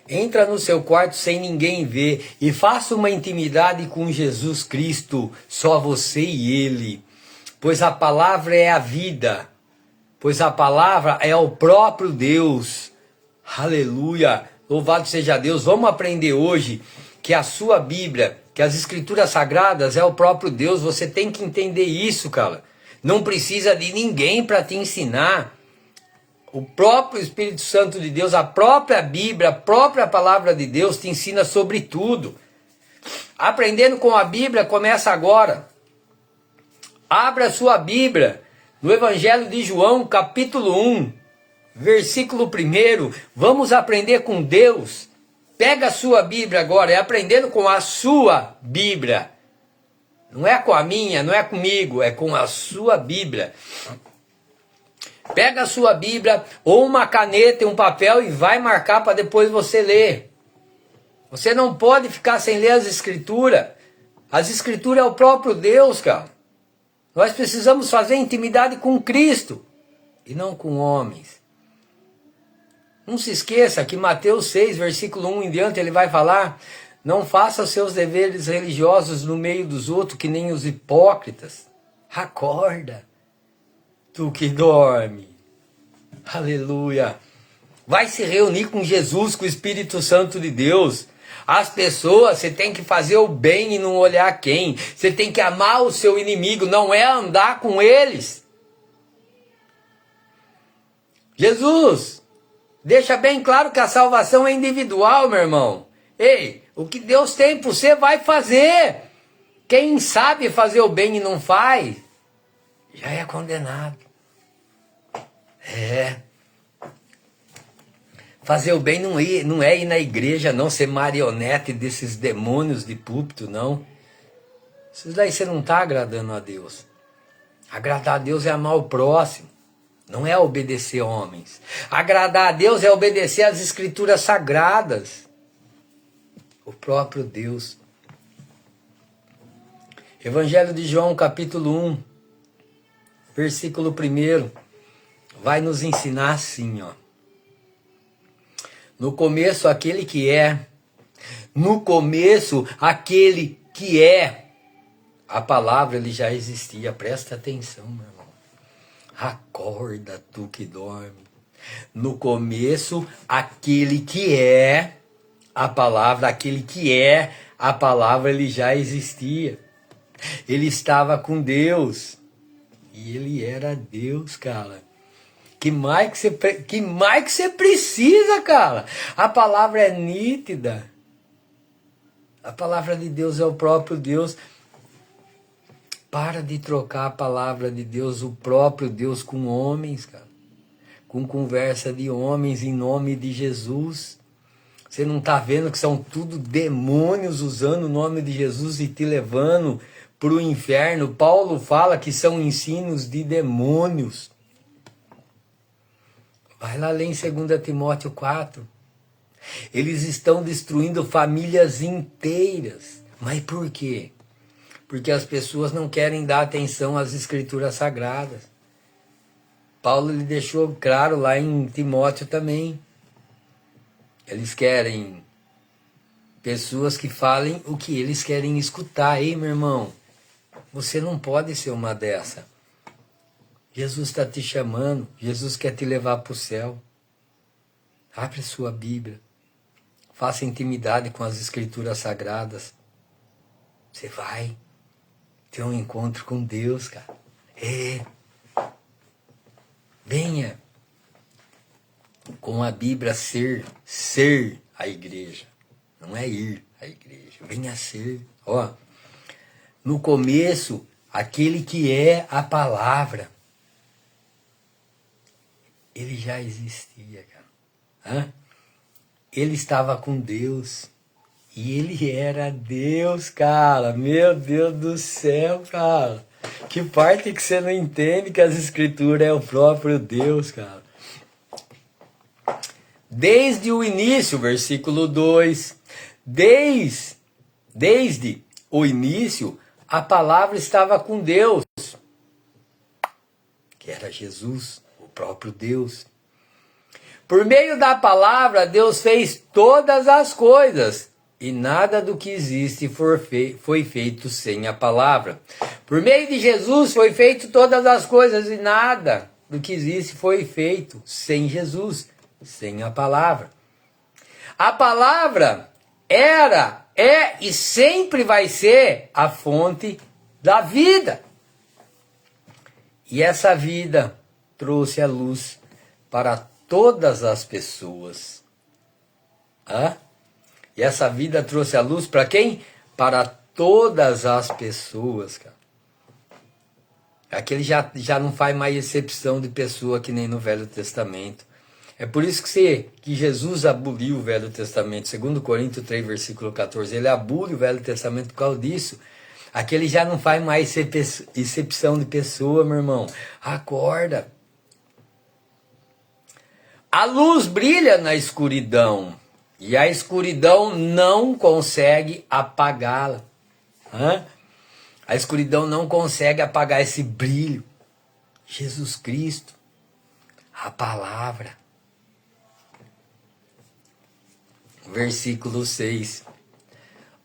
Entra no seu quarto sem ninguém ver e faça uma intimidade com Jesus Cristo, só você e Ele. Pois a palavra é a vida, pois a palavra é o próprio Deus. Aleluia! Louvado seja Deus. Vamos aprender hoje que a sua Bíblia, que as Escrituras Sagradas é o próprio Deus. Você tem que entender isso, cara. Não precisa de ninguém para te ensinar. O próprio Espírito Santo de Deus, a própria Bíblia, a própria palavra de Deus te ensina sobre tudo. Aprendendo com a Bíblia começa agora. Abra a sua Bíblia no Evangelho de João, capítulo 1, versículo 1. Vamos aprender com Deus. Pega a sua Bíblia agora, é aprendendo com a sua Bíblia. Não é com a minha, não é comigo, é com a sua Bíblia. Pega a sua Bíblia, ou uma caneta e um papel e vai marcar para depois você ler. Você não pode ficar sem ler as Escrituras. As Escrituras é o próprio Deus, cara. Nós precisamos fazer intimidade com Cristo e não com homens. Não se esqueça que Mateus 6, versículo 1 em diante, ele vai falar: não faça os seus deveres religiosos no meio dos outros, que nem os hipócritas. Acorda, tu que dorme. Aleluia. Vai se reunir com Jesus, com o Espírito Santo de Deus. As pessoas, você tem que fazer o bem e não olhar quem. Você tem que amar o seu inimigo, não é andar com eles. Jesus deixa bem claro que a salvação é individual, meu irmão. Ei, o que Deus tem por você vai fazer. Quem sabe fazer o bem e não faz, já é condenado. Fazer o bem não é ir na igreja, não ser marionete desses demônios de púlpito, não. Isso daí você não está agradando a Deus. Agradar a Deus é amar o próximo, não é obedecer homens. Agradar a Deus é obedecer às Escrituras Sagradas. O próprio Deus. Evangelho de João, capítulo 1, versículo 1, vai nos ensinar assim, ó. No começo, aquele que é. No começo, aquele que é. A palavra, ele já existia. Presta atenção, meu irmão. Acorda, tu que dorme. No começo, aquele que é. A palavra, aquele que é. A palavra, ele já existia. Ele estava com Deus. E ele era Deus, cara. Que mais que você precisa, cara? A palavra é nítida. A palavra de Deus é o próprio Deus. Para de trocar a palavra de Deus, o próprio Deus, com homens, cara. Com conversa de homens em nome de Jesus. Você não está vendo que são tudo demônios usando o nome de Jesus e te levando para o inferno? Paulo fala que são ensinos de demônios. Vai lá ler em 2 Timóteo 4. Eles estão destruindo famílias inteiras. Mas por quê? Porque as pessoas não querem dar atenção às Escrituras Sagradas. Paulo ele deixou claro lá em Timóteo também. Eles querem pessoas que falem o que eles querem escutar. Ei, meu irmão, você não pode ser uma dessa. Jesus está te chamando, Jesus quer te levar para o céu. Abre sua Bíblia, faça intimidade com as Escrituras Sagradas. Você vai ter um encontro com Deus, cara. Venha com a Bíblia ser a igreja. Não é ir à igreja, venha ser. Ó, no começo, aquele que é a palavra. Ele já existia, cara. Ele estava com Deus. E ele era Deus, cara. Meu Deus do céu, cara. Que parte que você não entende que as Escrituras é o próprio Deus, cara. Desde o início, versículo 2. Desde o início, a palavra estava com Deus. Que era Jesus. Próprio Deus. Por meio da palavra, Deus fez todas as coisas, e nada do que existe foi feito sem a palavra. Por meio de Jesus foi feito todas as coisas, e nada do que existe foi feito sem Jesus, sem a palavra. A palavra era, é e sempre vai ser a fonte da vida. E essa vida trouxe a luz para todas as pessoas. E essa vida trouxe a luz para quem? Para todas as pessoas, cara. Aquele já não faz mais exceção de pessoa que nem no Velho Testamento. É por isso que Jesus aboliu o Velho Testamento. 2 Coríntios 3, versículo 14. Ele abole o Velho Testamento por causa disso. Aquele já não faz mais exceção de pessoa, meu irmão. Acorda. A luz brilha na escuridão. E a escuridão não consegue apagá-la. A escuridão não consegue apagar esse brilho. Jesus Cristo, a palavra. Versículo 6.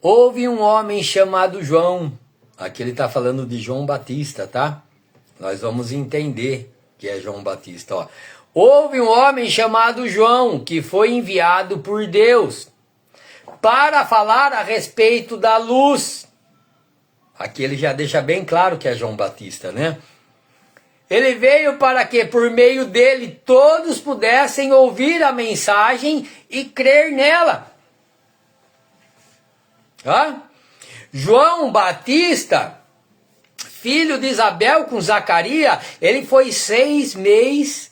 Houve um homem chamado João. Aqui ele está falando de João Batista, tá? Nós vamos entender que é João Batista, ó. Houve um homem chamado João, que foi enviado por Deus para falar a respeito da luz. Aqui ele já deixa bem claro que é João Batista, né? Ele veio para que por meio dele todos pudessem ouvir a mensagem e crer nela. João Batista, filho de Isabel com Zacarias, ele foi 6 meses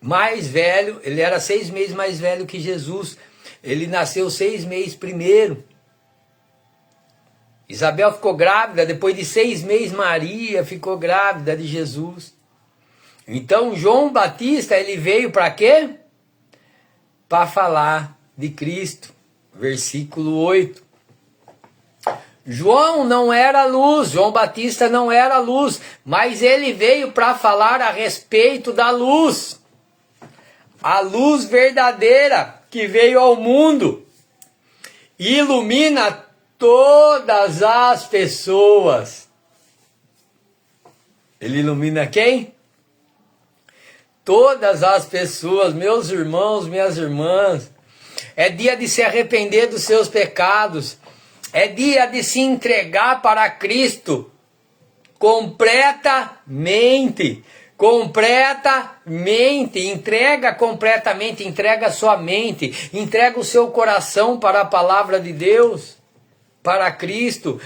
mais velho, ele era 6 meses mais velho que Jesus. Ele nasceu 6 meses primeiro. Isabel ficou grávida, depois de 6 meses Maria ficou grávida de Jesus. Então João Batista, ele veio para quê? Para falar de Cristo. Versículo 8. João não era luz, João Batista não era luz, mas ele veio para falar a respeito da luz. A luz verdadeira que veio ao mundo e ilumina todas as pessoas. Ele ilumina quem? Todas as pessoas, meus irmãos, minhas irmãs. É dia de se arrepender dos seus pecados. É dia de se entregar para Cristo completamente. Completamente, entrega completamente, entrega a sua mente, entrega o seu coração para a palavra de Deus, para Cristo.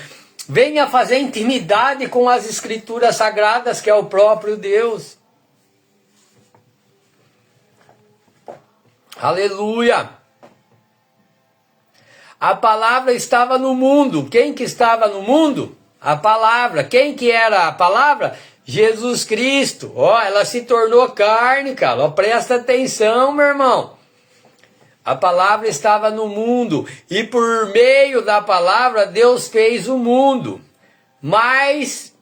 Venha fazer intimidade com as Escrituras Sagradas, que é o próprio Deus. Aleluia! A palavra estava no mundo. Quem que estava no mundo? A palavra. Quem que era a palavra? Jesus Cristo. Ela se tornou carne, cara. Presta atenção, meu irmão. A palavra estava no mundo. E por meio da palavra, Deus fez o mundo. Mas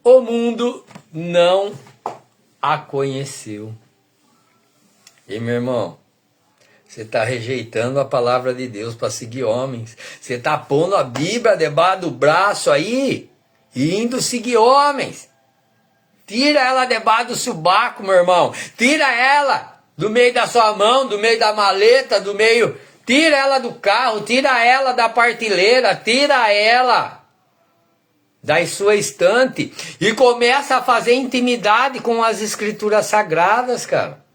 o mundo não a conheceu. E meu irmão, você está rejeitando a palavra de Deus para seguir homens. Você está pondo a Bíblia debaixo do braço aí e indo seguir homens. Tira ela debaixo do subaco, meu irmão. Tira ela do meio da sua mão, do meio da maleta, do meio... Tira ela do carro, tira ela da partilheira, tira ela da sua estante e começa a fazer intimidade com as Escrituras Sagradas, cara.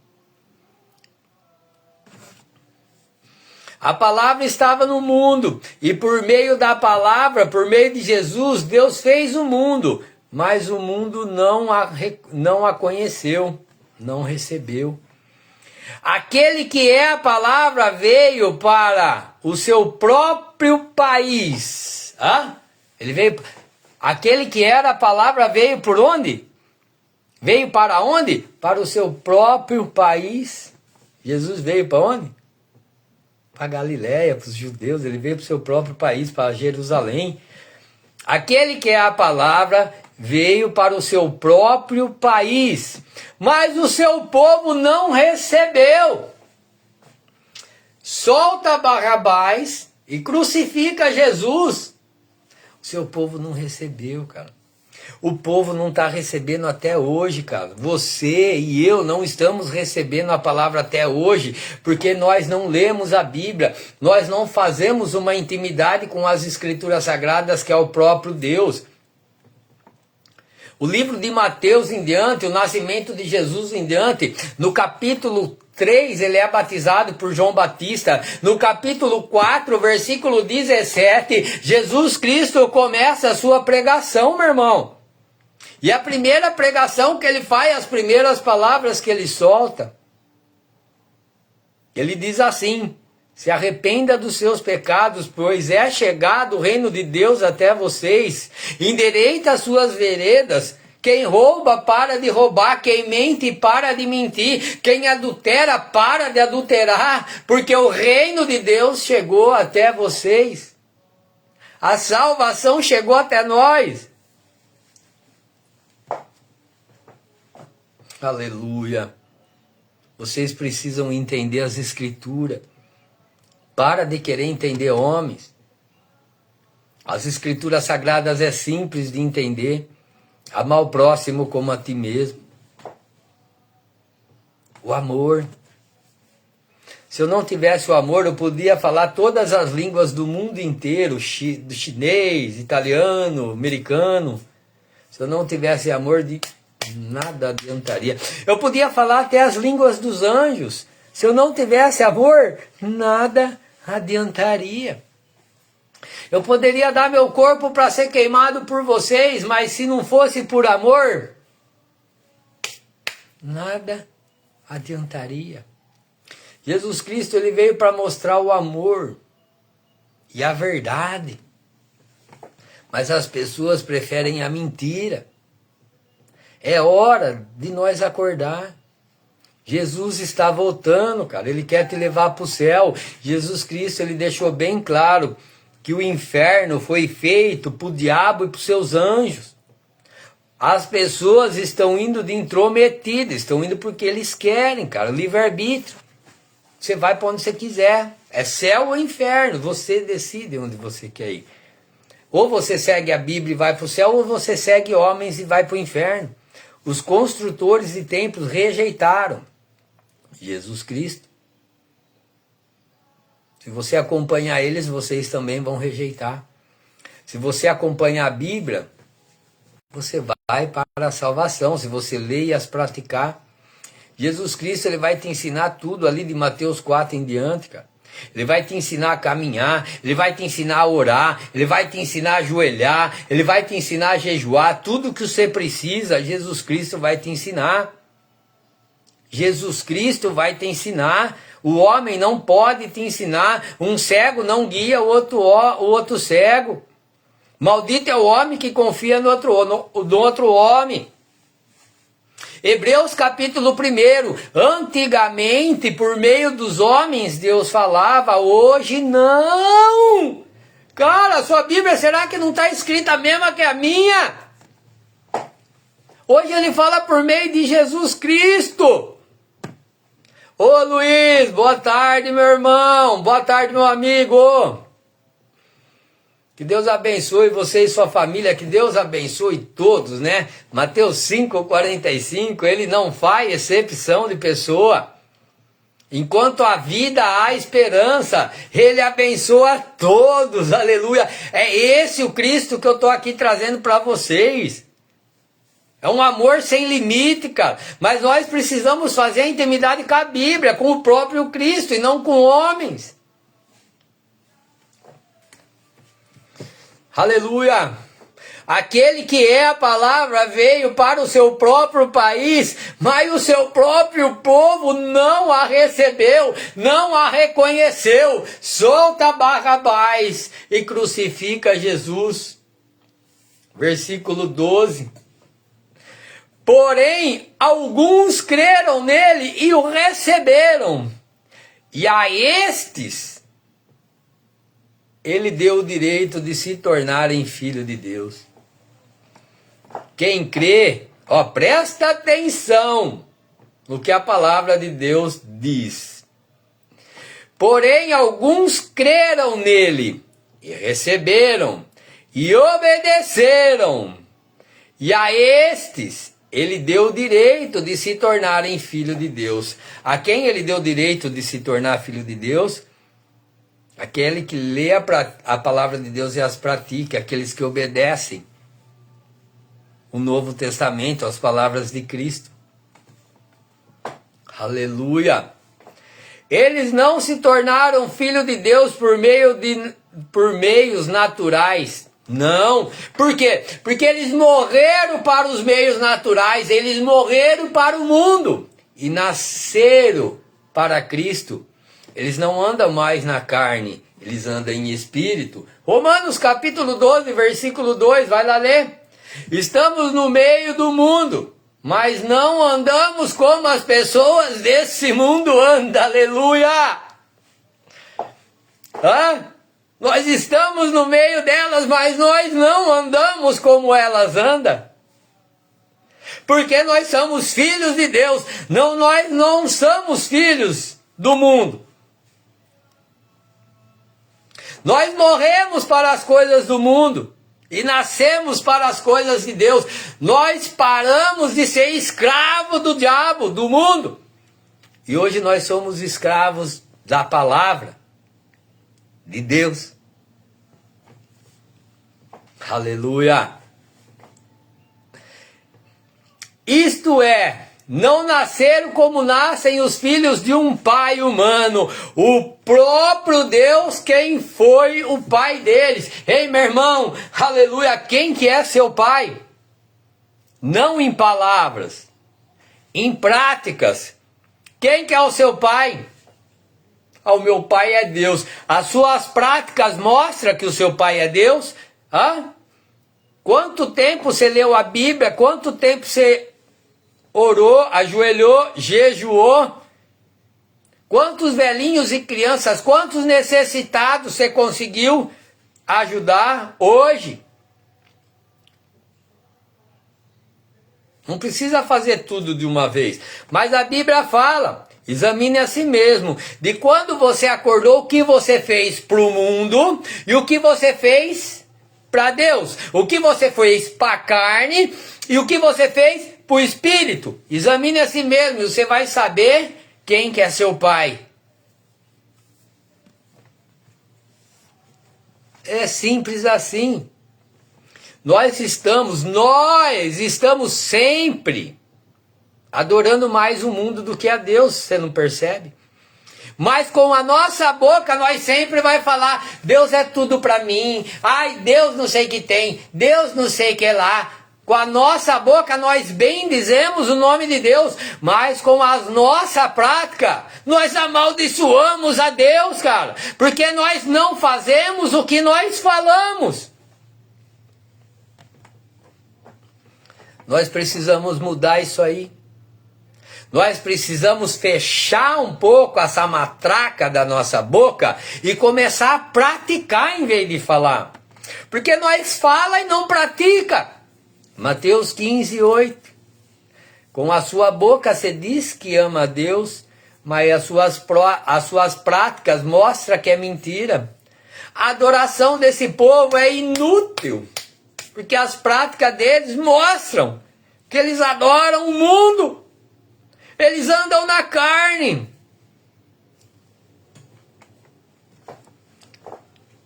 A palavra estava no mundo, e por meio da palavra, por meio de Jesus, Deus fez o mundo, mas o mundo não a conheceu, não recebeu. Aquele que é a palavra veio para o seu próprio país. Ele veio. Aquele que era a palavra veio por onde? Veio para onde? Para o seu próprio país. Jesus veio para onde? Para Galiléia, para os judeus. Ele veio para o seu próprio país, para Jerusalém. Aquele que é a palavra veio para o seu próprio país, mas o seu povo não recebeu. Solta Barrabás e crucifica Jesus. O seu povo não recebeu, cara. O povo não está recebendo até hoje, cara. Você e eu não estamos recebendo a palavra até hoje, porque nós não lemos a Bíblia, nós não fazemos uma intimidade com as Escrituras Sagradas, que é o próprio Deus. O livro de Mateus em diante, o nascimento de Jesus em diante, no capítulo 3 ele é batizado por João Batista. No capítulo 4, versículo 17, Jesus Cristo começa a sua pregação, meu irmão. E a primeira pregação que ele faz, as primeiras palavras que ele solta, ele diz assim: se arrependa dos seus pecados, pois é chegado o reino de Deus até vocês. Endireita as suas veredas. Quem rouba, para de roubar. Quem mente, para de mentir. Quem adultera, para de adulterar. Porque o reino de Deus chegou até vocês. A salvação chegou até nós. Aleluia. Vocês precisam entender as Escrituras. Para de querer entender homens. As Escrituras Sagradas é simples de entender. Amar o próximo como a ti mesmo. O amor. Se eu não tivesse o amor, eu podia falar todas as línguas do mundo inteiro. Do chinês, italiano, americano. Se eu não tivesse amor, nada adiantaria. Eu podia falar até as línguas dos anjos. Se eu não tivesse amor, nada adiantaria. Eu poderia dar meu corpo para ser queimado por vocês, mas se não fosse por amor, nada adiantaria. Jesus Cristo, ele veio para mostrar o amor e a verdade. Mas as pessoas preferem a mentira. É hora de nós acordar. Jesus está voltando, cara. Ele quer te levar para o céu. Jesus Cristo, ele deixou bem claro que o inferno foi feito para o diabo e para os seus anjos. As pessoas estão indo de intrometidas, estão indo porque eles querem, cara. Livre-arbítrio. Você vai para onde você quiser. É céu ou inferno. Você decide onde você quer ir. Ou você segue a Bíblia e vai para o céu, ou você segue homens e vai para o inferno. Os construtores de templos rejeitaram Jesus Cristo. Se você acompanhar eles, vocês também vão rejeitar. Se você acompanhar a Bíblia, você vai para a salvação. Se você ler e as praticar, Jesus Cristo, ele vai te ensinar tudo ali de Mateus 4 em diante, cara. Ele vai te ensinar a caminhar, ele vai te ensinar a orar, ele vai te ensinar a ajoelhar, ele vai te ensinar a jejuar. Tudo que você precisa, Jesus Cristo vai te ensinar. Jesus Cristo vai te ensinar. O homem não pode te ensinar. Um cego não guia o outro cego. Maldito é o homem que confia no outro homem. Hebreus capítulo 1. Antigamente, por meio dos homens, Deus falava. Hoje não. Cara, a sua Bíblia, será que não está escrita a mesma que a minha? Hoje ele fala por meio de Jesus Cristo. Ô Luiz, boa tarde, meu irmão. Boa tarde, meu amigo. Que Deus abençoe você e sua família. Que Deus abençoe todos, né? Mateus 5,45, ele não faz exceção de pessoa. Enquanto há vida, há esperança. Ele abençoa todos, aleluia. É esse o Cristo que eu estou aqui trazendo para vocês. É um amor sem limite, cara. Mas nós precisamos fazer a intimidade com a Bíblia, com o próprio Cristo e não com homens. Aleluia. Aquele que é a palavra veio para o seu próprio país, mas o seu próprio povo não a recebeu, não a reconheceu. Solta Barrabás e crucifica Jesus. Versículo 12. Porém, alguns creram nele e o receberam. E a estes, ele deu o direito de se tornarem filhos de Deus. Quem crê, ó, presta atenção no que a palavra de Deus diz. Porém, alguns creram nele e receberam e obedeceram. E a estes ele deu o direito de se tornarem filho de Deus. A quem ele deu o direito de se tornar filho de Deus? Aquele que lê a palavra de Deus e as pratica, aqueles que obedecem o Novo Testamento, as palavras de Cristo. Aleluia! Eles não se tornaram filho de Deus por meios naturais. Não. Por quê? Porque eles morreram para os meios naturais, eles morreram para o mundo e nasceram para Cristo. Eles não andam mais na carne, eles andam em espírito. Romanos capítulo 12, versículo 2, vai lá ler. Estamos no meio do mundo, mas não andamos como as pessoas desse mundo andam. Aleluia! Nós estamos no meio delas, mas nós não andamos como elas andam. Porque nós somos filhos de Deus. Não, nós não somos filhos do mundo. Nós morremos para as coisas do mundo e nascemos para as coisas de Deus. Nós paramos de ser escravo do diabo, do mundo. E hoje nós somos escravos da palavra de Deus. Aleluia! Isto é, não nasceram como nascem os filhos de um pai humano, o próprio Deus quem foi o pai deles. Ei, meu irmão, aleluia, quem que é seu pai? Não em palavras, em práticas. Quem que é o seu pai? O meu pai é Deus. As suas práticas mostram que o seu pai é Deus? Quanto tempo você leu a Bíblia? Quanto tempo você orou, ajoelhou, jejuou? Quantos velhinhos e crianças, quantos necessitados você conseguiu ajudar hoje? Não precisa fazer tudo de uma vez. Mas a Bíblia fala, examine a si mesmo, de quando você acordou, o que você fez para o mundo e o que você fez para Deus. O que você fez para a carne e o que você fez para o espírito. Examine a si mesmo e você vai saber quem que é seu pai. É simples assim. Nós estamos sempre adorando mais o mundo do que a Deus, você não percebe? Mas com a nossa boca nós sempre vai falar, Deus é tudo para mim, ai Deus não sei o que tem, Deus não sei o que lá. Com a nossa boca nós bendizemos o nome de Deus, mas com a nossa prática nós amaldiçoamos a Deus, cara, porque nós não fazemos o que nós falamos. Nós precisamos mudar isso aí. Nós precisamos fechar um pouco essa matraca da nossa boca e começar a praticar em vez de falar. Porque nós fala e não pratica. Mateus 15, 8. Com a sua boca você diz que ama a Deus, mas as suas práticas mostram que é mentira. A adoração desse povo é inútil. Porque as práticas deles mostram que eles adoram o mundo. Eles andam na carne.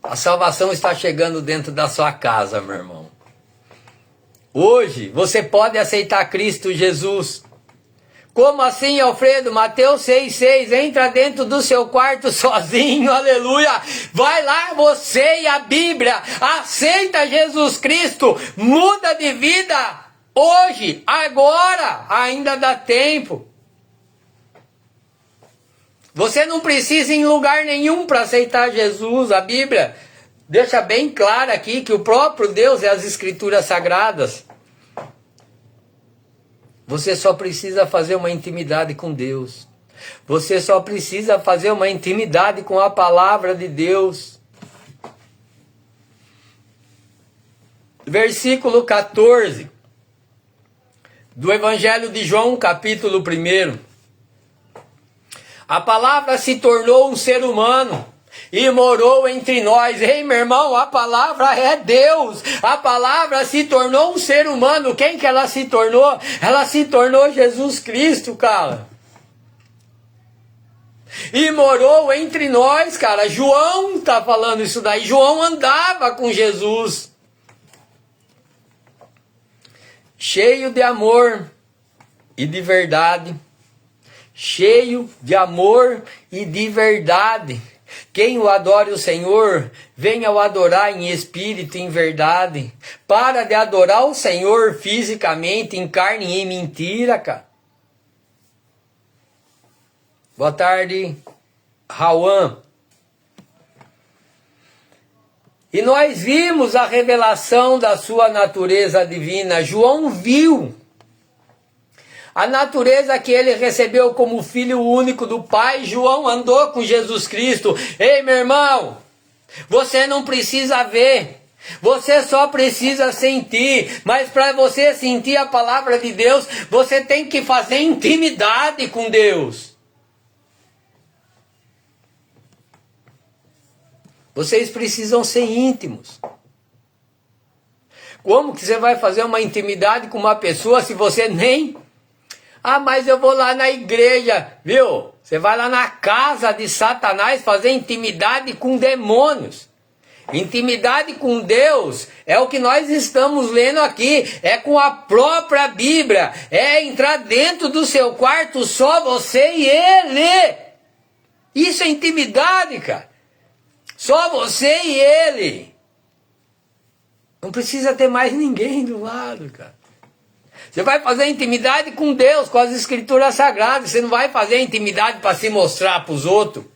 A salvação está chegando dentro da sua casa, meu irmão. Hoje você pode aceitar Cristo Jesus. Como assim, Alfredo? Mateus 6,6. Entra dentro do seu quarto sozinho, aleluia. Vai lá você e a Bíblia. Aceita Jesus Cristo. Muda de vida. Hoje, agora, ainda dá tempo. Você não precisa ir em lugar nenhum para aceitar Jesus. A Bíblia deixa bem claro aqui que o próprio Deus é as Escrituras Sagradas. Você só precisa fazer uma intimidade com Deus. Você só precisa fazer uma intimidade com a palavra de Deus. Versículo 14. do Evangelho de João, capítulo 1. A palavra se tornou um ser humano e morou entre nós. Ei, meu irmão, a palavra é Deus. A palavra se tornou um ser humano. Quem que ela se tornou? Ela se tornou Jesus Cristo, cara. E morou entre nós, cara. João tá falando isso daí. João andava com Jesus. Cheio de amor e de verdade. Cheio de amor e de verdade. Quem o adore o Senhor, venha o adorar em espírito e em verdade. Para de adorar o Senhor fisicamente, em carne e em mentira, cara. Boa tarde, Rauan. E nós vimos a revelação da sua natureza divina. João viu a natureza que ele recebeu como filho único do Pai. João andou com Jesus Cristo. Ei, meu irmão, você não precisa ver, você só precisa sentir. Mas para você sentir a palavra de Deus, você tem que fazer intimidade com Deus. Vocês precisam ser íntimos. Como que você vai fazer uma intimidade com uma pessoa se você nem... Ah, mas eu vou lá na igreja, viu? Você vai lá na casa de Satanás fazer intimidade com demônios. Intimidade com Deus é o que nós estamos lendo aqui. É com a própria Bíblia. É entrar dentro do seu quarto só você e ele. Isso é intimidade, cara. Só você e ele. Não precisa ter mais ninguém do lado, cara. Você vai fazer intimidade com Deus, com as Escrituras Sagradas. Você não vai fazer intimidade para se mostrar para os outros.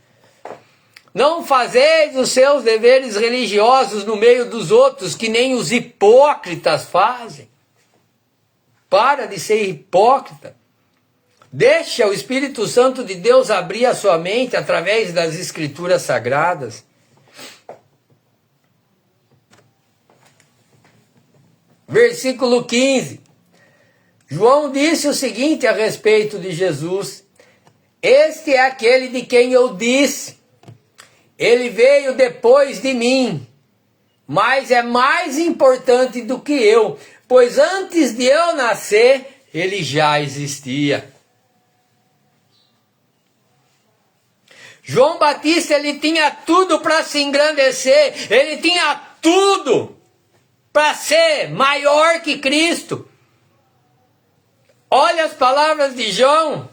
Não fazeis os seus deveres religiosos no meio dos outros, que nem os hipócritas fazem. Para de ser hipócrita. Deixa o Espírito Santo de Deus abrir a sua mente através das Escrituras Sagradas. Versículo 15. João disse o seguinte a respeito de Jesus: este é aquele de quem eu disse, ele veio depois de mim, mas é mais importante do que eu, pois antes de eu nascer, ele já existia. João Batista, ele tinha tudo para se engrandecer, ele tinha tudo para ser maior que Cristo. Olha as palavras de João.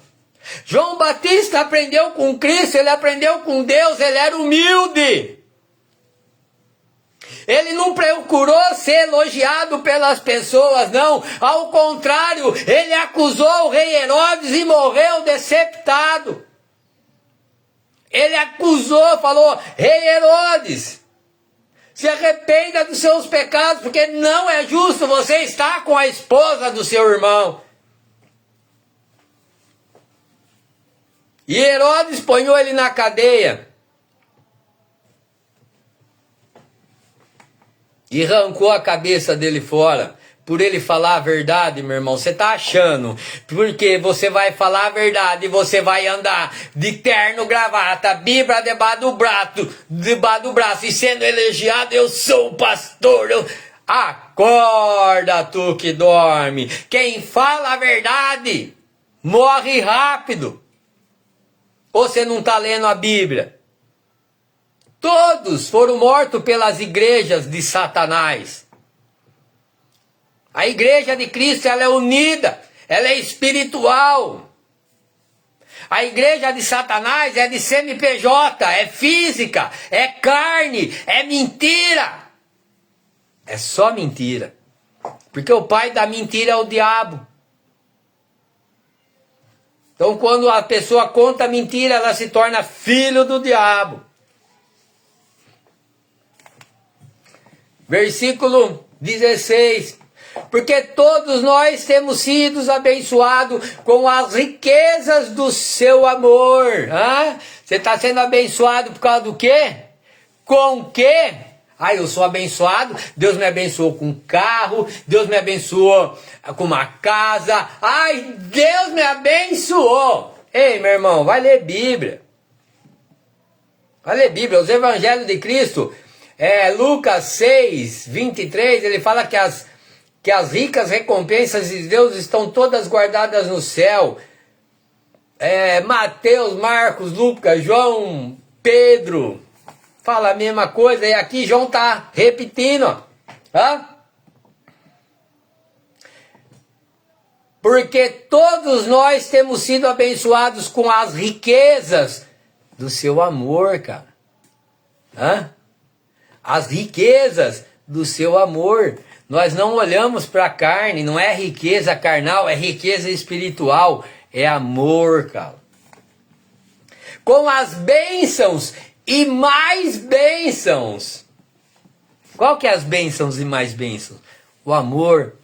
João Batista aprendeu com Cristo, ele aprendeu com Deus, ele era humilde. Ele não procurou ser elogiado pelas pessoas, não. Ao contrário, ele acusou o rei Herodes e morreu deceptado. Ele acusou, falou: rei Herodes, se arrependa dos seus pecados, porque não é justo você estar com a esposa do seu irmão. E Herodes ponhou ele na cadeia e arrancou a cabeça dele fora, por ele falar a verdade, meu irmão. Você está achando, porque você vai falar a verdade, e você vai andar de terno, gravata, Bíblia debaixo do braço, e sendo elogiado: eu sou o pastor, Acorda, tu que dorme. Quem fala a verdade morre rápido. Ou você não está lendo a Bíblia? Todos foram mortos pelas igrejas de Satanás. A igreja de Cristo, ela é unida, ela é espiritual. A igreja de Satanás é de CNPJ, é física, é carne, é mentira. É só mentira. Porque o pai da mentira é o diabo. Então, quando a pessoa conta mentira, ela se torna filho do diabo. Versículo 16. Porque todos nós temos sido abençoados com as riquezas do seu amor. Você está sendo abençoado por causa do quê? Com o quê? Ai, eu sou abençoado, Deus me abençoou com um carro, Deus me abençoou com uma casa. Ai, Deus me abençoou. Ei, meu irmão, vai ler Bíblia. Vai ler Bíblia, os evangelhos de Cristo. Lucas 6, 23, ele fala que as ricas recompensas de Deus estão todas guardadas no céu. Mateus, Marcos, Lucas, João, Pedro, fala a mesma coisa, e aqui João está repetindo, ó. Porque todos nós temos sido abençoados com as riquezas do seu amor, cara. As riquezas do seu amor. Nós não olhamos para a carne, não é riqueza carnal, é riqueza espiritual, é amor, cara. Com as bênçãos e mais bênçãos. Qual que é as bênçãos e mais bênçãos? O amor,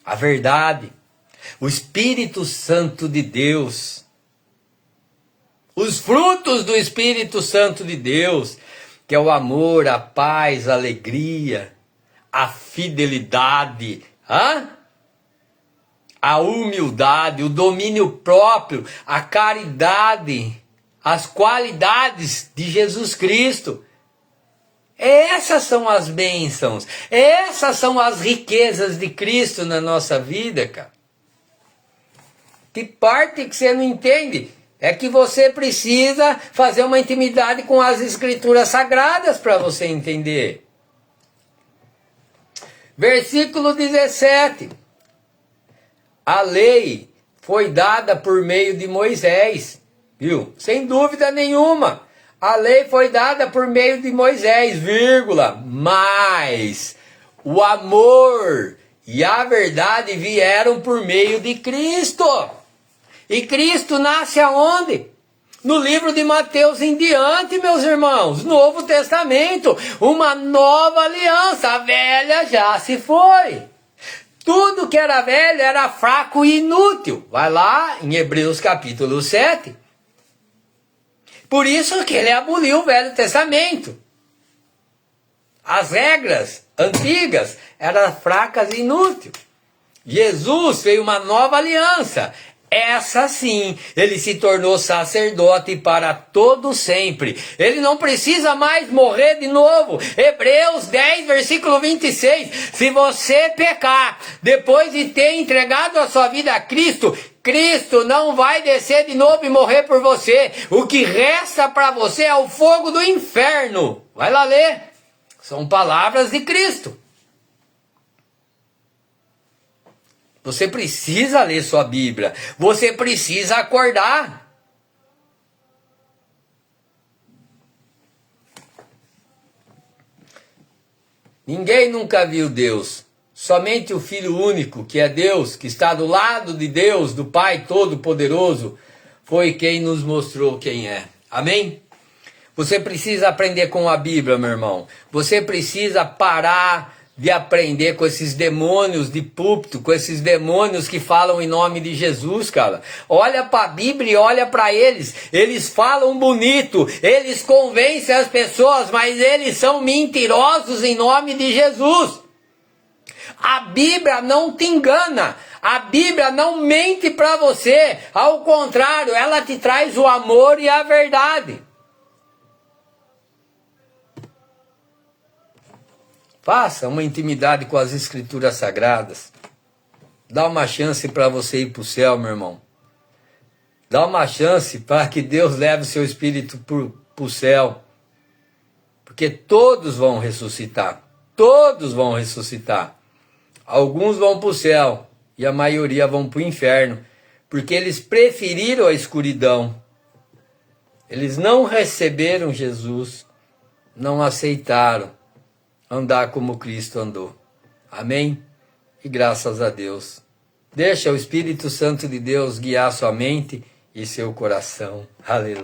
a verdade, o Espírito Santo de Deus. Os frutos do Espírito Santo de Deus, que é o amor, a paz, a alegria, a fidelidade, a humildade, o domínio próprio, a caridade, as qualidades de Jesus Cristo. Essas são as bênçãos, essas são as riquezas de Cristo na nossa vida, cara. Que parte que você não entende é que você precisa fazer uma intimidade com as Escrituras Sagradas para você entender. Versículo 17. A lei foi dada por meio de Moisés, viu? Sem dúvida nenhuma. A lei foi dada por meio de Moisés, mas o amor e a verdade vieram por meio de Cristo. E Cristo nasce aonde? No livro de Mateus em diante, meus irmãos, Novo Testamento, uma nova aliança, a velha já se foi. Tudo que era velho era fraco e inútil. Vai lá em Hebreus capítulo 7. Por isso que ele aboliu o Velho Testamento. As regras antigas eram fracas e inúteis. Jesus fez uma nova aliança. Essa sim, ele se tornou sacerdote para todo sempre. Ele não precisa mais morrer de novo. Hebreus 10, versículo 26. Se você pecar, depois de ter entregado a sua vida a Cristo, Cristo não vai descer de novo e morrer por você. O que resta para você é o fogo do inferno. Vai lá ler. São palavras de Cristo. Você precisa ler sua Bíblia. Você precisa acordar. Ninguém nunca viu Deus. Somente o Filho único, que é Deus, que está do lado de Deus, do Pai Todo-Poderoso, foi quem nos mostrou quem é. Amém? Você precisa aprender com a Bíblia, meu irmão. Você precisa parar de aprender com esses demônios de púlpito, com esses demônios que falam em nome de Jesus, cara. Olha para a Bíblia e olha para eles. Eles falam bonito, eles convencem as pessoas, mas eles são mentirosos em nome de Jesus. A Bíblia não te engana. A Bíblia não mente para você. Ao contrário, ela te traz o amor e a verdade. Faça uma intimidade com as Escrituras Sagradas. Dá uma chance para você ir para o céu, meu irmão. Dá uma chance para que Deus leve o seu espírito para o céu. Porque todos vão ressuscitar. Todos vão ressuscitar. Alguns vão para o céu e a maioria vão para o inferno. Porque eles preferiram a escuridão. Eles não receberam Jesus. Não aceitaram andar como Cristo andou. Amém? E graças a Deus. Deixa o Espírito Santo de Deus guiar sua mente e seu coração. Aleluia.